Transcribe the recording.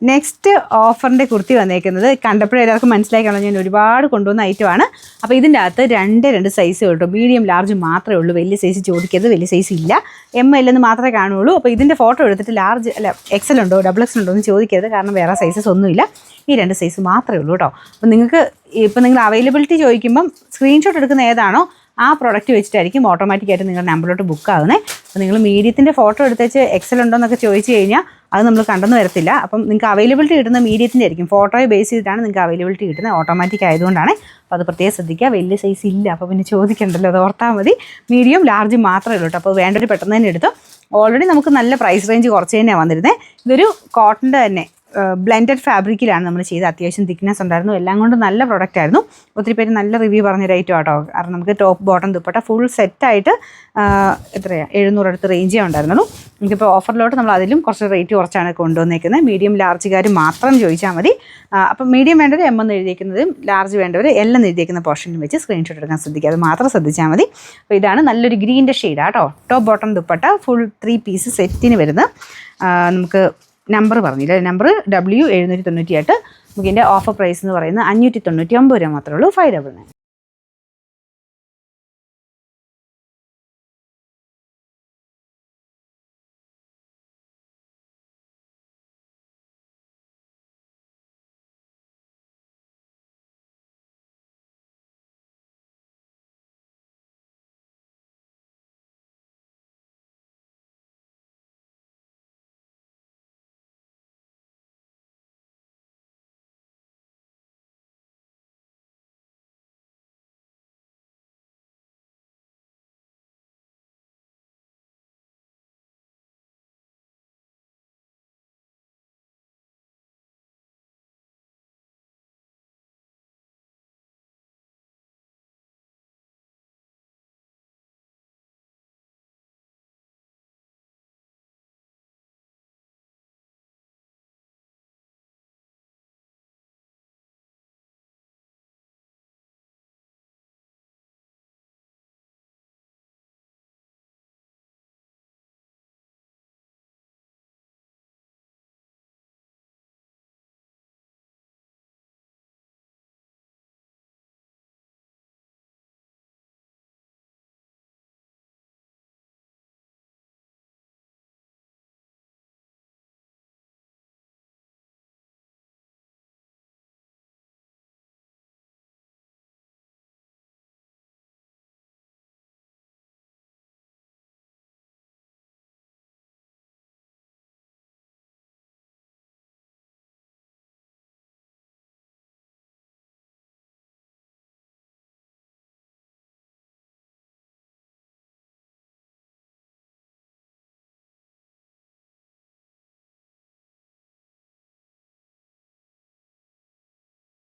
Next ഓഫറിൻ്റെ kurti വന്നേക്കുന്നത് കണ്ടപ്പോഴേ എല്ലാവർക്കും മനസ്സിലായി കാണാൻ ഞാൻ ഒരുപാട് കൊണ്ടുവന്ന ഐറ്റമാണ്. അപ്പോൾ ഇതിൻ്റെ അകത്ത് രണ്ട് സൈസ് കേട്ടോ, മീഡിയം ലാർജ് മാത്രമേ ഉള്ളൂ. വലിയ സൈസ് ചോദിക്കരുത്, വലിയ സൈസ് ഇല്ല, ML എന്ന് മാത്രമേ കാണുള്ളൂ. അപ്പോൾ ഇതിൻ്റെ ഫോട്ടോ എടുത്തിട്ട് ലാർജ് അല്ല XL ഉണ്ടോ XXL ഉണ്ടോ എന്ന് ചോദിക്കരുത്, കാരണം വേറെ സൈസസ് ഒന്നുമില്ല. ഈ 2 സൈസ് മാത്രമേ ഉള്ളൂ കേട്ടോ. അപ്പോൾ നിങ്ങൾക്ക് ഇപ്പോൾ നിങ്ങൾ അവൈലബിലിറ്റി ചോദിക്കുമ്പം സ്ക്രീൻഷോട്ട് എടുക്കുന്ന ഏതാണോ ആ പ്രോഡക്റ്റ് വെച്ചിട്ടായിരിക്കും ഓട്ടോമാറ്റിക്കായിട്ട് നിങ്ങളുടെ നമ്പറിലോട്ട് ബുക്ക് ആകുന്നത്. അപ്പോൾ നിങ്ങൾ മീഡിയത്തിൻ്റെ ഫോട്ടോ എടുത്തേച്ച് XL ഉണ്ടോ എന്നൊക്കെ ചോദിച്ചു കഴിഞ്ഞാൽ അത് നമ്മൾ കണ്ടെന്ന് വരത്തില്ല. അപ്പം നിങ്ങൾക്ക് അവൈലബിലിറ്റി കിട്ടുന്ന മീഡിയത്തിൻ്റെ ആയിരിക്കും, ഫോട്ടോയെ ബേസ് ചെയ്തിട്ടാണ് നിങ്ങൾക്ക് അവൈലബിലിറ്റി കിട്ടുന്നത്, ഓട്ടോമാറ്റിക് ആയതുകൊണ്ടാണ്. അപ്പോൾ അത് പ്രത്യേകം ശ്രദ്ധിക്കുക. വലിയ സൈസ് ഇല്ല, അപ്പോൾ പിന്നെ ചോദിക്കണ്ടല്ലോ, അത് ഓർത്താൽ മതി. മീഡിയം ലാർജ് മാത്രമേ ഉള്ളൂ കേട്ടോ. അപ്പോൾ വേണ്ടൊരു പെട്ടെന്ന് തന്നെ എടുത്തോ. ഓൾറെഡി നമുക്ക് നല്ല പ്രൈസ് റേഞ്ച് കുറച്ച് തന്നെയാണ് വന്നിരുന്നത്. ഇതൊരു കോട്ടൻ്റെ തന്നെ ബ്ലെൻഡഡ് ഫാബ്രിക്കിലാണ് നമ്മൾ ചെയ്ത്. അത്യാവശ്യം തിക്നെസ് ഉണ്ടായിരുന്നു, എല്ലാം കൊണ്ട് നല്ല പ്രൊഡക്റ്റ് ആയിരുന്നു. ഒത്തിരി പേര് നല്ല റിവ്യൂ പറഞ്ഞൊരു ഐറ്റം കേട്ടോ. കാരണം നമുക്ക് ടോപ്പ് ബോട്ടം ദുപ്പട്ട ഫുൾ സെറ്റായിട്ട് എത്രയാണ് 700 അടുത്ത് റേഞ്ചേ ഉണ്ടായിരുന്നുള്ളൂ. നമുക്കിപ്പോൾ ഓഫറിലോട്ട് നമ്മൾ അതിലും കുറച്ച് റേറ്റ് കുറച്ചാണ് കൊണ്ടുവന്നേക്കുന്നത്. മീഡിയം ലാർജുകാർ മാത്രം ചോദിച്ചാൽ മതി. അപ്പം മീഡിയം വേണ്ടവർ M എന്ന് എഴുതിയിരിക്കുന്നതും ലാർജ് വേണ്ടവർ L എന്ന് എഴുതിയിരിക്കുന്ന പോർഷനിൽ വെച്ച് സ്ക്രീൻഷോട്ട് എടുക്കാൻ ശ്രദ്ധിക്കുക, അത് മാത്രം ശ്രദ്ധിച്ചാൽ മതി. അപ്പോൾ ഇതാണ് നല്ലൊരു ഗ്രീൻ്റെ ഷെയ്ഡാണ് കേട്ടോ. Top bottom dupatta full 3 piece സെറ്റിന് വരുന്ന. നമുക്ക് നമ്പർ പറഞ്ഞില്ല, നമ്പർ W798. നമുക്ക് ഇതിൻ്റെ ഓഫർ പ്രൈസ് എന്ന് പറയുന്നത് 599 രൂപ മാത്രമേ ഉള്ളൂ. 599.